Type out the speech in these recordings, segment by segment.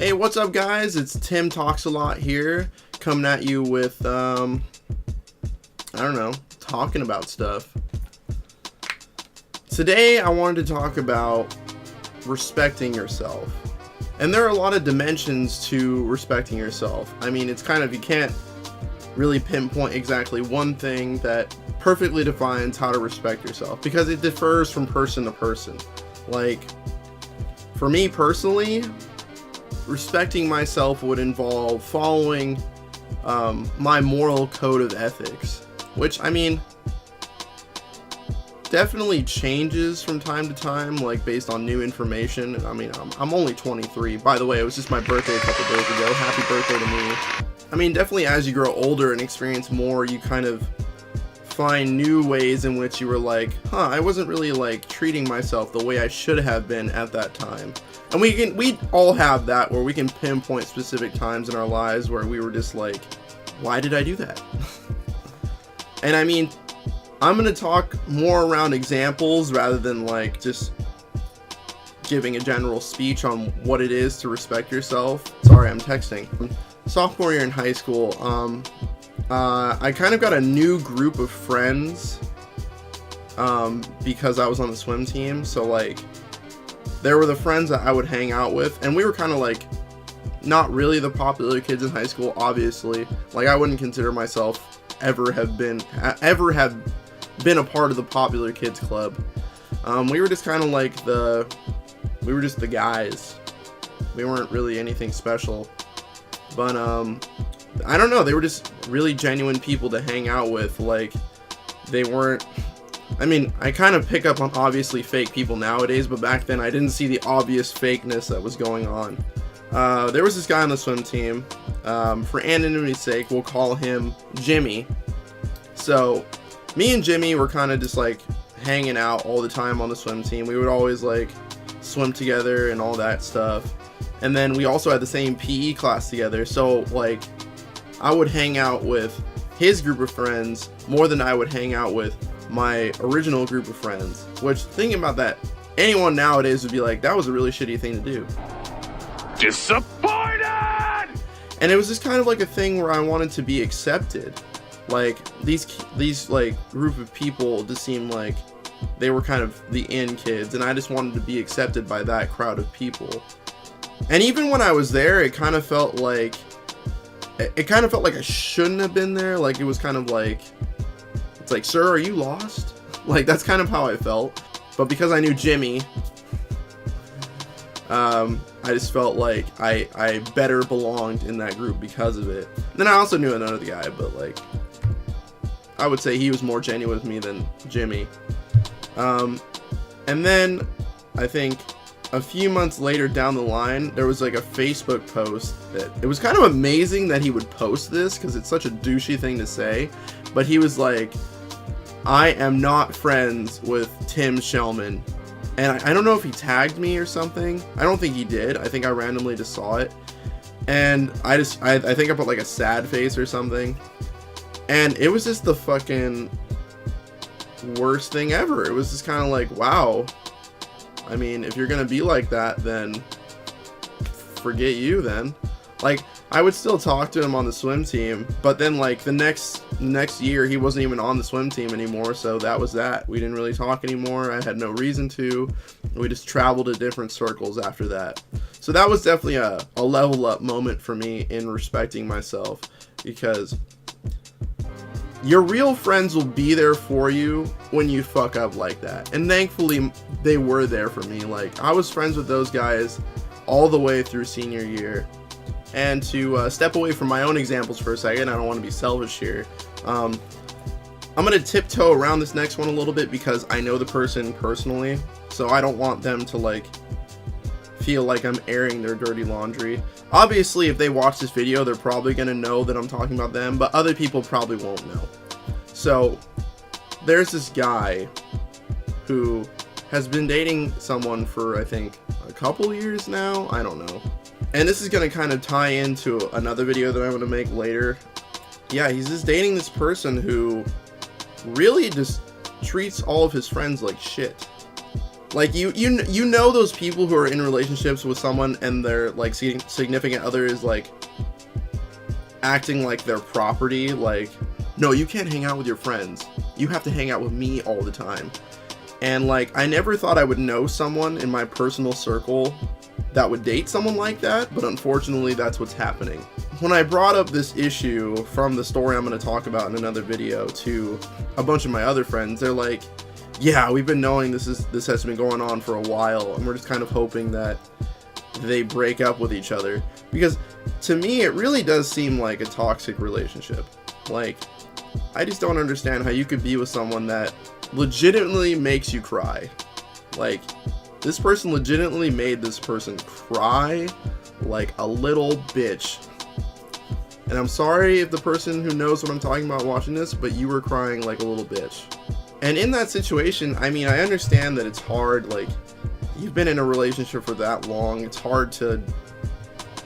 Hey, what's up, guys? It's Tim Talks a Lot here, coming at you with, I don't know, talking about stuff. Today, I wanted to talk about respecting yourself. And there are a lot of dimensions to respecting yourself. I mean, it's kind of, you can't really pinpoint exactly one thing that perfectly defines how to respect yourself, because it differs from person to person. Like, for me personally, respecting myself would involve following my moral code of ethics, which, I mean, definitely changes from time to time, like based on new information. I mean, I'm only 23. By the way, it was just my birthday a couple days ago. Happy birthday to me. I mean, definitely as you grow older and experience more, you kind of find new ways in which you were like, I wasn't really like treating myself the way I should have been at that time. And we all have that, where we can pinpoint specific times in our lives where we were just like, why did I do that? And I mean, I'm going to talk more around examples rather than like just giving a general speech on what it is to respect yourself. Sorry, I'm texting. Sophomore year in high school, I kind of got a new group of friends because I was on the swim team. So like, there were the friends that I would hang out with, and we were kind of like not really the popular kids in high school, obviously. Like, I wouldn't consider myself ever have been a part of the popular kids club. We were just kind of like we were just the guys. We weren't really anything special, but I don't know, they were just really genuine people to hang out with. Like, they weren't, I mean, I kind of pick up on obviously fake people nowadays, but back then I didn't see the obvious fakeness that was going on. There was this guy on the swim team. For anonymity's sake, we'll call him Jimmy. So, me and Jimmy were kind of just like hanging out all the time on the swim team. We would always like swim together and all that stuff. And then we also had the same PE class together. So, like, I would hang out with his group of friends more than I would hang out with my original group of friends, which, thinking about that, anyone nowadays would be like, that was a really shitty thing to do. Disappointed! And it was just kind of like a thing where I wanted to be accepted. Like, these like group of people just seemed like they were kind of the in kids, and I just wanted to be accepted by that crowd of people. And even when I was there, it kind of felt like I shouldn't have been there. Like, it was kind of like, it's like, sir, are you lost? Like, that's kind of how I felt. But because I knew Jimmy, I just felt like I better belonged in that group because of it. And then I also knew another guy, but like, I would say he was more genuine with me than Jimmy. And then I think a few months later down the line, there was like a Facebook post that, it was kind of amazing that he would post this, because it's such a douchey thing to say, but he was like, I am not friends with Tim Shellman. And I don't know if he tagged me or something. I don't think he did. I think I randomly just saw it. And I think I put like a sad face or something. And it was just the fucking worst thing ever. It was just kind of like, wow. I mean, if you're gonna be like that, then forget you then. Like, I would still talk to him on the swim team, but then like the next year he wasn't even on the swim team anymore, so that was that. We didn't really talk anymore. I had no reason to. We just traveled to different circles after that. So that was definitely a level up moment for me in respecting myself, because your real friends will be there for you when you fuck up like that. And thankfully, they were there for me. Like, I was friends with those guys all the way through senior year. And to step away from my own examples for a second, I don't want to be selfish here. I'm going to tiptoe around this next one a little bit, because I know the person personally. So I don't want them to, like, feel like I'm airing their dirty laundry. Obviously, if they watch this video, they're probably going to know that I'm talking about them, but other people probably won't know. So, there's this guy who has been dating someone for, I think, a couple years now? I don't know. And this is going to kind of tie into another video that I'm going to make later. Yeah, he's just dating this person who really just treats all of his friends like shit. Like you know those people who are in relationships with someone and their like significant other is like acting like their property. Like, no, you can't hang out with your friends. You have to hang out with me all the time. And like, I never thought I would know someone in my personal circle that would date someone like that, but unfortunately that's what's happening. When I brought up this issue from the story I'm going to talk about in another video to a bunch of my other friends, they're like, yeah, we've been knowing this has been going on for a while, and we're just kind of hoping that they break up with each other. Because to me, it really does seem like a toxic relationship. Like, I just don't understand how you could be with someone that legitimately makes you cry. Like, this person legitimately made this person cry like a little bitch. And I'm sorry if the person who knows what I'm talking about watching this, but you were crying like a little bitch. And in that situation, I mean, I understand that it's hard, like, you've been in a relationship for that long, it's hard to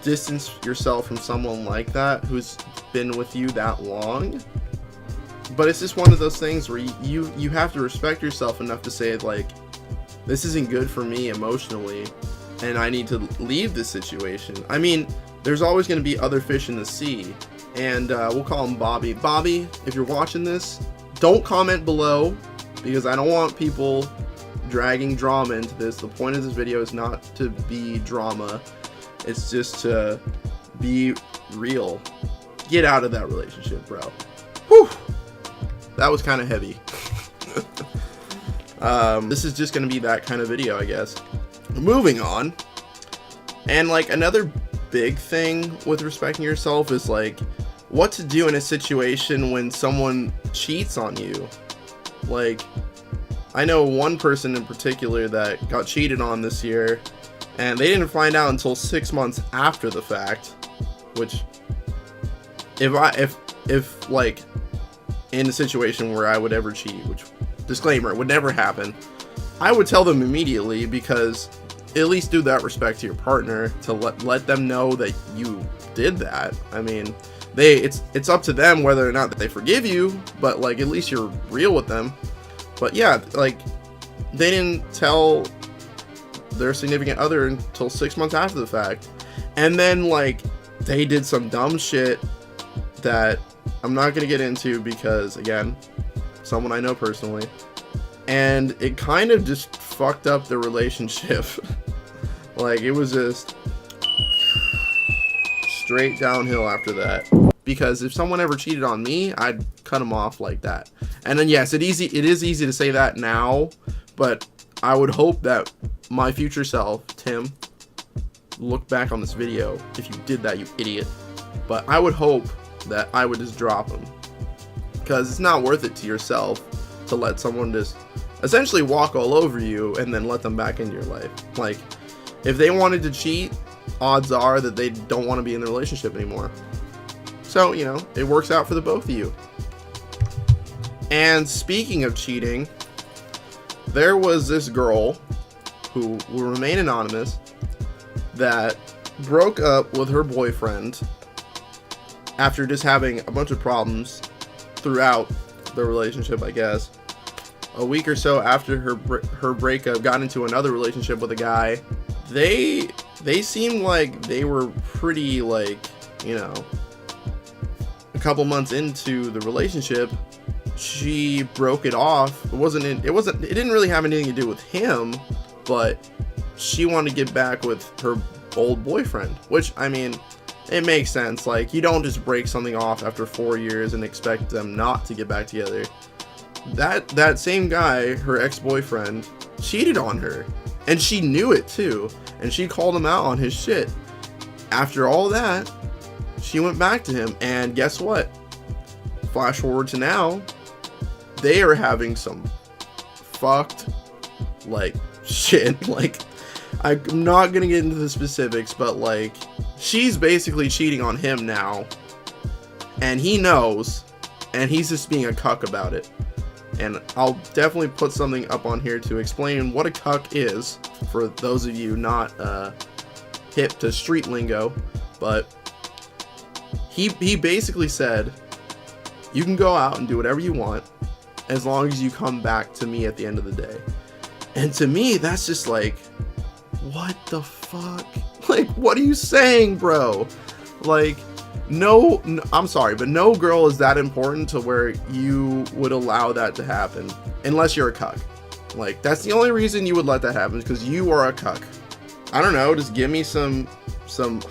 distance yourself from someone like that who's been with you that long. But it's just one of those things where you have to respect yourself enough to say, like, this isn't good for me emotionally, and I need to leave this situation. I mean, there's always going to be other fish in the sea, and we'll call him Bobby. Bobby, if you're watching this, don't comment below, because I don't want people dragging drama into this. The point of this video is not to be drama. It's just to be real. Get out of that relationship, bro. Whew. That was kind of heavy. This is just going to be that kind of video, I guess. Moving on. And like another big thing with respecting yourself is like what to do in a situation when someone cheats on you. Like, I know one person in particular that got cheated on this year, and they didn't find out until 6 months after the fact, which if like in a situation where I would ever cheat, which, disclaimer, it would never happen, I would tell them immediately, because at least do that respect to your partner, to let them know that you did that. I mean, it's up to them whether or not that they forgive you, but like at least you're real with them. But yeah, like they didn't tell their significant other until 6 months after the fact, and then like they did some dumb shit that I'm not gonna get into because, again, someone I know personally, and it kind of just fucked up the relationship. Like, it was just straight downhill after that. Because if someone ever cheated on me, I'd cut them off like that. And then yes, it is easy to say that now, but I would hope that my future self, Tim, look back on this video if you did that, you idiot. But I would hope that I would just drop them, because it's not worth it to yourself to let someone just essentially walk all over you and then let them back into your life. Like, if they wanted to cheat, odds are that they don't want to be in the relationship anymore. So, you know, it works out for the both of you. And speaking of cheating, there was this girl who will remain anonymous that broke up with her boyfriend after just having a bunch of problems throughout the relationship, I guess. A week or so after her breakup, got into another relationship with a guy. They seemed like they were pretty, like, you know, a couple months into the relationship, she broke it off. It didn't really have anything to do with him, but she wanted to get back with her old boyfriend, which, I mean, it makes sense. Like, you don't just break something off after 4 years and expect them not to get back together. That same guy, her ex-boyfriend, cheated on her, and she knew it too, and she called him out on his shit. After all that, she went back to him, and guess what? Flash forward to now, they are having some fucked, like, shit. Like, I'm not gonna get into the specifics, but like, she's basically cheating on him now, and he knows, and he's just being a cuck about it. And I'll definitely put something up on here to explain what a cuck is, for those of you not hip to street lingo. But he basically said, you can go out and do whatever you want as long as you come back to me at the end of the day. And to me, that's just like, what the fuck? Like, what are you saying, bro? Like, no, I'm sorry, but no girl is that important to where you would allow that to happen. Unless you're a cuck. Like, that's the only reason you would let that happen, because you are a cuck. I don't know, just give me some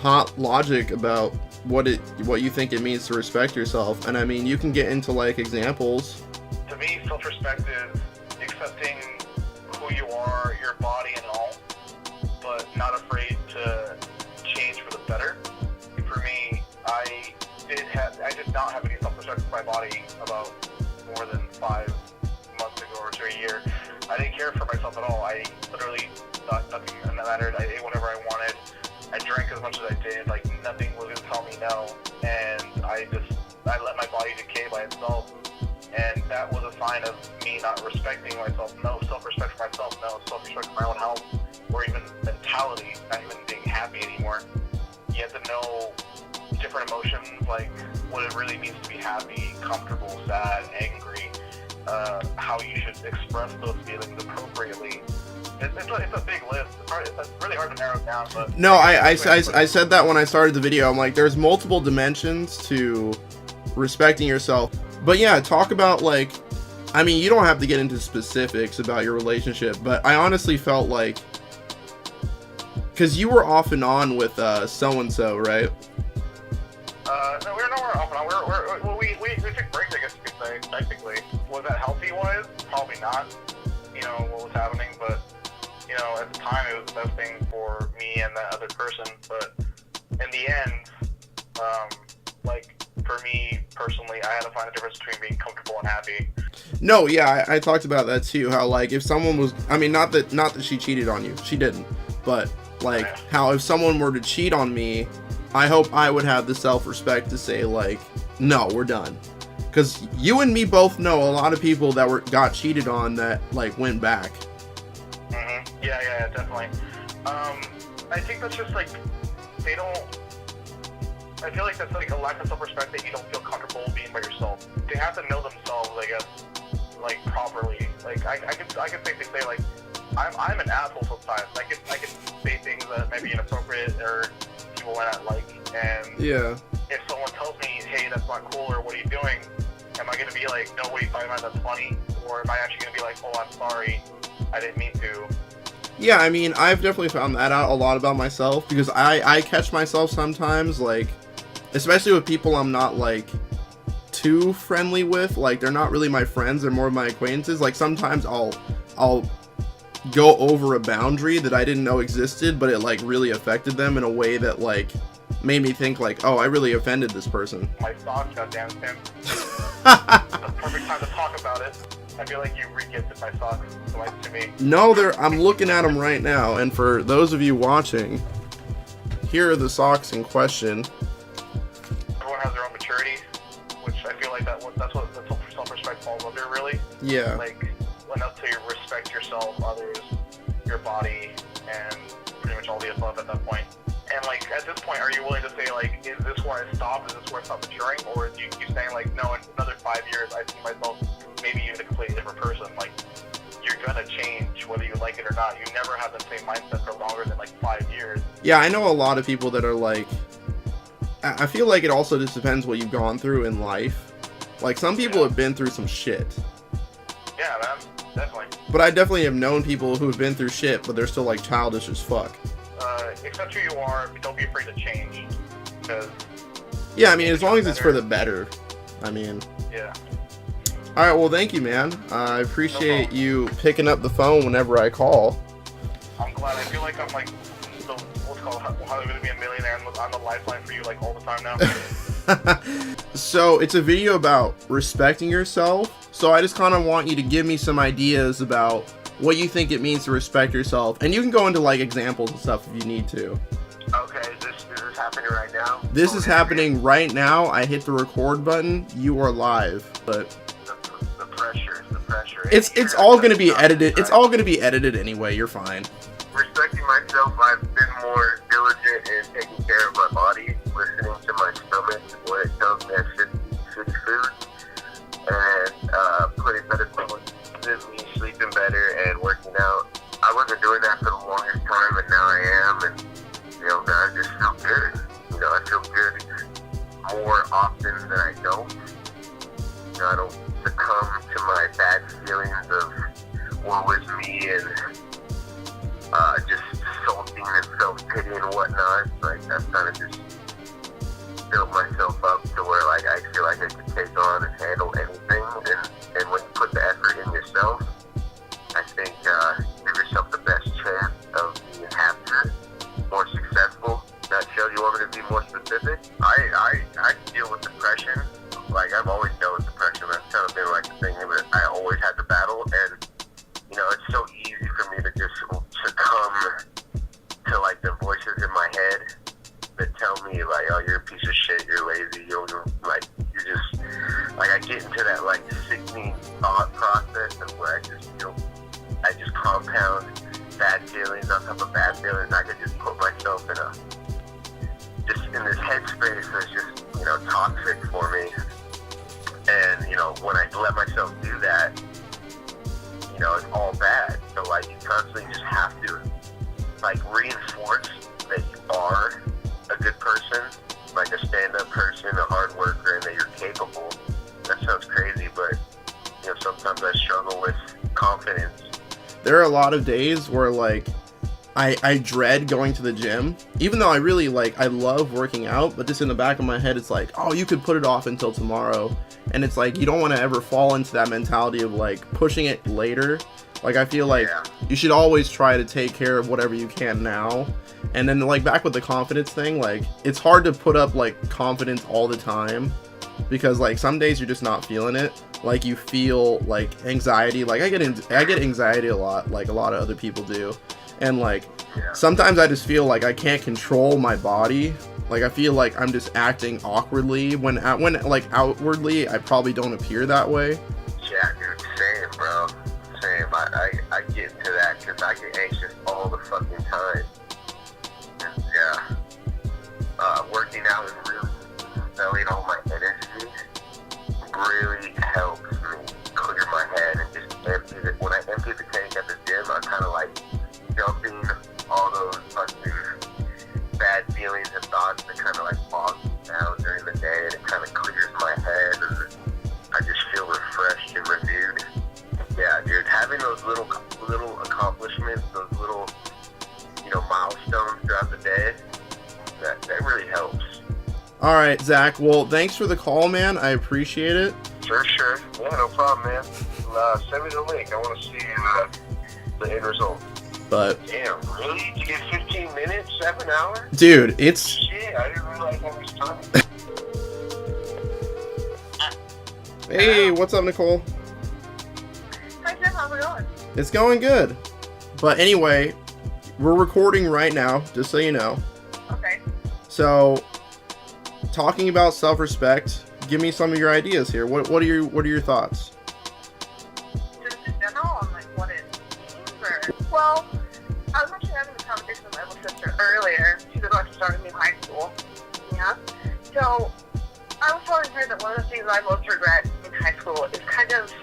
hot logic about what you think it means to respect yourself. And I mean, you can get into like examples. To me, self-respect is accepting who you are, your body and all, but not afraid to change for the better. For me, I did not have any self-respect for my body about more than 5 months ago or to a year. I didn't care for myself at all. I literally thought nothing mattered. I ate whatever I wanted. I drank as much as I did. Like, nothing was going to tell me no. And I let my body decay by itself. And that was a sign of me not respecting myself. No self-respect for myself. No self-respect for my own health. Or even mentality. Not even being happy anymore. You have to know different emotions. Like, what it really means to be happy, comfortable, sad, angry. How you should express those feelings appropriately. It's a big list. It's really hard to narrow it down. But no, I said that when I started the video. I'm like, there's multiple dimensions to respecting yourself. But yeah, talk about, like, I mean, you don't have to get into specifics about your relationship, but I honestly felt like, because you were off and on with so-and-so, right? No, we were nowhere off and on. We took breaks, I guess you could say, technically. Was that healthy-wise? Probably not, you know, what was happening, but, you know, at the time, it was the best thing for me and that other person, but in the end, like, for me, personally, I had to find a difference between being comfortable and happy. No, yeah, I talked about that too, how, like, if someone was, I mean, not that she cheated on you, she didn't, but, like, how if someone were to cheat on me, I hope I would have the self-respect to say, like, no, we're done. Because you and me both know a lot of people that got cheated on that, like, went back. Mm-hmm. Yeah, definitely. I think that's just, like, I feel like that's, like, a lack of self-respect that you don't feel comfortable being by yourself. They have to know themselves, I guess, like, properly. Like, I can safely say, like, I'm an asshole sometimes. I can say things that may be inappropriate or people might not like, and yeah. If someone tells me, hey, that's not cool, or what are you doing, am I going to be like, no, what are you talking about, that's funny? Or am I actually going to be like, oh, I'm sorry, I didn't mean to? Yeah, I mean, I've definitely found that out a lot about myself, because I catch myself sometimes, like, especially with people I'm not, like, too friendly with, like, they're not really my friends, they're more my acquaintances. Like, sometimes I'll go over a boundary that I didn't know existed, but it, like, really affected them in a way that, like, made me think, like, oh, I really offended this person. My thoughts, goddamn Tim. The perfect time to talk about it. I feel like you re-gifted my socks to me. No, I'm looking at them right now, and for those of you watching, here are the socks in question. Everyone has their own maturity, which I feel like that's what the self-respect falls under, really. Yeah. Like, enough to respect yourself, others, your body, and pretty much all the above at that point. And, like, at this point, are you willing to say, like, is this where I stopped? Is this where I stopped maturing? Or do you keep saying, like, no, in another 5 years, I see myself maybe even a completely different person? Like, you're gonna change whether you like it or not. You never have the same mindset for longer than, like, 5 years. Yeah, I know a lot of people that are, like, I feel like it also just depends what you've gone through in life. Like, some people have been through some shit. Yeah, man, definitely. But I definitely have known people who have been through shit, but they're still, like, childish as fuck. Accept who you are, don't be afraid to change, because... Yeah, I mean, as long as it's for the better, I mean... Yeah. Alright, well, thank you, man. I appreciate you picking up the phone whenever I call. I'm glad. I feel like I'm, like, what's called, how I'm gonna be a millionaire, I'm the lifeline for you, like, all the time now. So, it's a video about respecting yourself, so I just kind of want you to give me some ideas about what you think it means to respect yourself, and you can go into, like, examples and stuff if you need to. Okay, is this happening right now? This is happening right now. I hit the record button. You are live, but the pressure. It's all gonna be edited. It's all gonna be edited anyway. You're fine. Respecting myself, I've been more diligent in taking care of my body, listening to my stomach when it tells me I should eat shitty food, and putting better quality, sleeping better, and working out. good. You know, I feel good more often than I don't. You know, I don't succumb to my bad feelings of woe is me and just sulking and self-pity and whatnot. Like, I've kind of just built myself up to where, like, I feel like I can take on and handle anything. And when you put the effort in yourself, I think give yourself the best chance of being happier, more successful. That show, you want me to be more specific? I deal with depression. Like, I've always dealt with depression. That's kind of been like the thing that I always had to battle. And, you know, it's so easy for me to just succumb to, like, the voices in my head that tell me, like, oh, you're a piece of shit, you're lazy, you're just, like, I get into that, like, sickening thought process of where I just compound bad feelings on top of bad feelings. I could just put myself in this headspace that's just, you know, toxic for me. And, you know, when I let myself do that, you know, it's all bad. So, like, you constantly just have to, like, reinforce that you are a good person, like a stand-up person, a hard worker, and that you're capable. That sounds crazy, but, you know, sometimes I struggle with confidence. There are a lot of days where, like, I dread going to the gym, even though I really, like, I love working out, but just in the back of my head, it's like, oh, you could put it off until tomorrow. And it's like, you don't want to ever fall into that mentality of, like, pushing it later. Like, I feel like you should always try to take care of whatever you can now. And then, like, back with the confidence thing, like, it's hard to put up, like, confidence all the time, because, like, some days you're just not feeling it. Like, you feel, like, anxiety. Like, I get anxiety a lot, like a lot of other people do. And, like, sometimes I just feel like I can't control my body. Like, I feel like I'm just acting awkwardly when like, outwardly, I probably don't appear that way. Yeah, dude, same, bro. Same. I get into that because I get anxious all the fucking time. And, working out and really selling all my energy really helps me clear my head and just empty it. When I empty the tank at the gym, I'm kind of like dumping all those fucking bad feelings and thoughts that kind of like bog me down during the day, and it kind of clears my head, and I just feel refreshed and renewed. Yeah, dude, having those little accomplishments, those little, you know, milestones throughout the day, that really helps. All right, Zach. Well, thanks for the call, man. I appreciate it. Sure. Yeah, no problem, man. Send me the link. I want to see the end result. But damn, really? To get 15 minutes, 7 hours? Dude, it's... Shit, I didn't realize how much time. Hey, what's up, Nicole? Hi, Tim. How's it going? It's going good. But anyway, we're recording right now, just so you know. Okay. So, talking about self-respect, give me some of your ideas here. What are your thoughts? Just in general, on like what it means, or well, I was actually having a conversation with my little sister earlier. She's about to start a new high school. Yeah. So I was telling her that one of the things I most regret in high school is kind of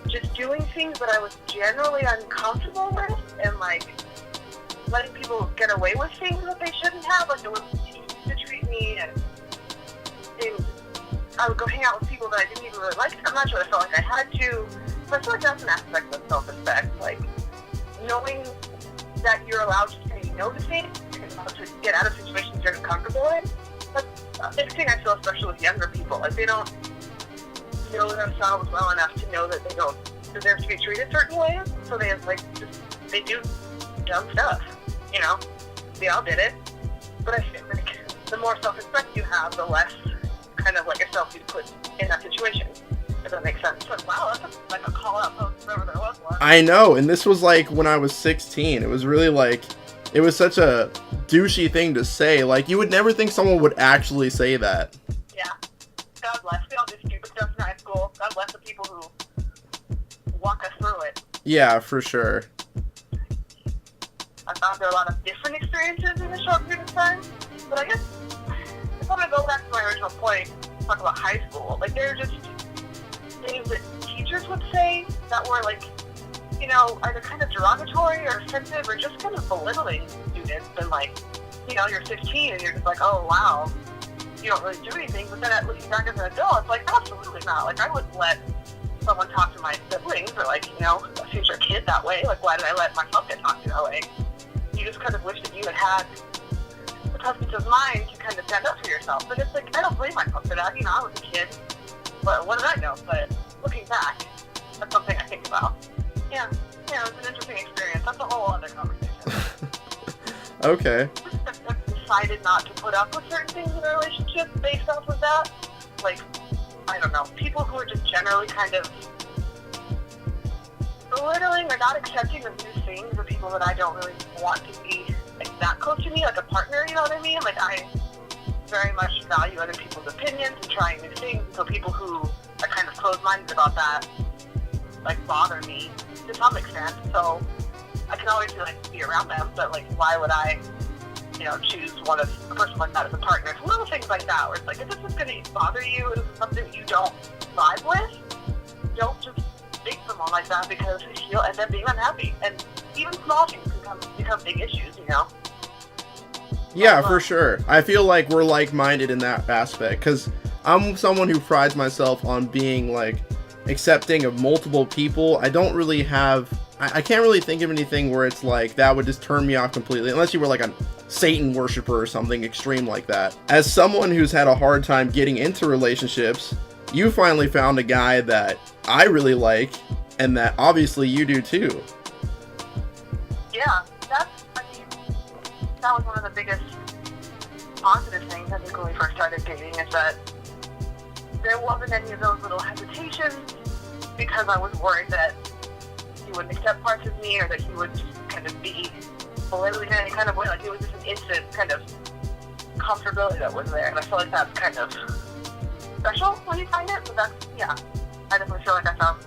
just doing things that I was generally uncomfortable with, and like letting people get away with things that they shouldn't have, like the way they used to treat me, and I would go hang out with people that I didn't even really like. I'm not sure I felt like I had to, but I feel like that's an aspect of self-respect, like knowing that you're allowed to say no to things and allowed to get out of situations you're uncomfortable in. That's a big thing I feel, especially with younger people. Like, they don't know themselves well enough to know that they don't deserve to be treated certain ways, so they they do dumb stuff, you know? We all did it, but I feel like the more self-respect you have, the less kind of like yourself you put in that situation, if that makes sense. But wow, that's like a call-out post wherever there was one. I know, and this was like when I was 16. It was really like, it was such a douchey thing to say. Like, you would never think someone would actually say that. Yeah. God bless. We all do stupid stuff in high school. God bless the people who walk us through it. Yeah, for sure. I found there are a lot of different experiences in a short period of time, but I guess if I'm going to go back to my original point, talk about high school, like, there are just things that teachers would say that were, like, you know, either kind of derogatory or offensive or just kind of belittling students, and, like, you know, you're 15 and you're just like, oh wow, you don't really do anything. But then looking back as an adult, it's like, absolutely not. Like, I wouldn't let someone talk to my siblings or, like, you know, a future kid that way. Like, why did I let myself get talked to that way? You just kind of wish that you had the presence of mind to kind of stand up for yourself. But it's like, I don't blame myself for that. You know, I was a kid, but what did I know? But looking back, that's something I think about. Yeah, it was an interesting experience. That's a whole other conversation. Okay. Decided not to put up with certain things in a relationship based off of that. Like, I don't know, people who are just generally kind of belittling or not accepting of new things, or people that I don't really want to be like that close to me, like a partner, you know what I mean? Like, I very much value other people's opinions and trying new things, so people who are kind of closed-minded about that, like, bother me to some extent. So I can always be around them, but like, why would I, you know, choose a person like that as a partner? It's little things like that where it's like, if this is going to bother you, if it's something you don't vibe with, don't just date someone like that, because you'll end up being unhappy. And even small things can become big issues, you know? Yeah, for sure. I feel like we're like-minded in that aspect, because I'm someone who prides myself on being, like, accepting of multiple people. I don't really have... I can't really think of anything where it's like, that would just turn me off completely, unless you were like a Satan worshiper or something extreme like that. As someone who's had a hard time getting into relationships, you finally found a guy that I really like, and that obviously you do too. Yeah, that was one of the biggest positive things, I think, when we first started dating, is that there wasn't any of those little hesitations, because I was worried that he wouldn't accept parts of me, or that he would just kind of be belittling in any kind of way. Like, it was just an instant kind of comfortability that was there, and I feel like that's kind of special when you find it. But that's, yeah, I definitely feel like I found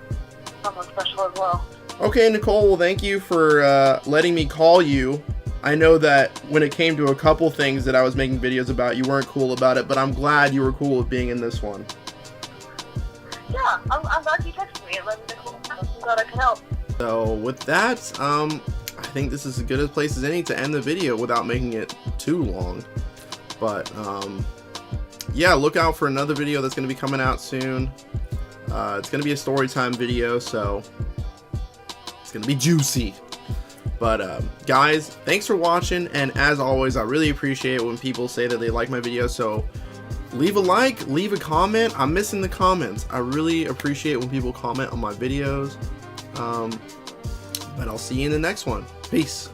someone special as well. Okay, Nicole, well, thank you for letting me call you. I know that when it came to a couple things that I was making videos about, you weren't cool about it, but I'm glad you were cool with being in this one. Yeah, I'm glad you texted me and let me know. I'm glad I can help. So with that, I think this is as good a place as any to end the video without making it too long. But yeah, look out for another video that's going to be coming out soon. It's going to be a story time video, so it's going to be juicy. But guys, thanks for watching, and as always, I really appreciate it when people say that they like my videos. So leave a like, leave a comment. I'm missing the comments. I really appreciate when people comment on my videos. But I'll see you in the next one. Peace.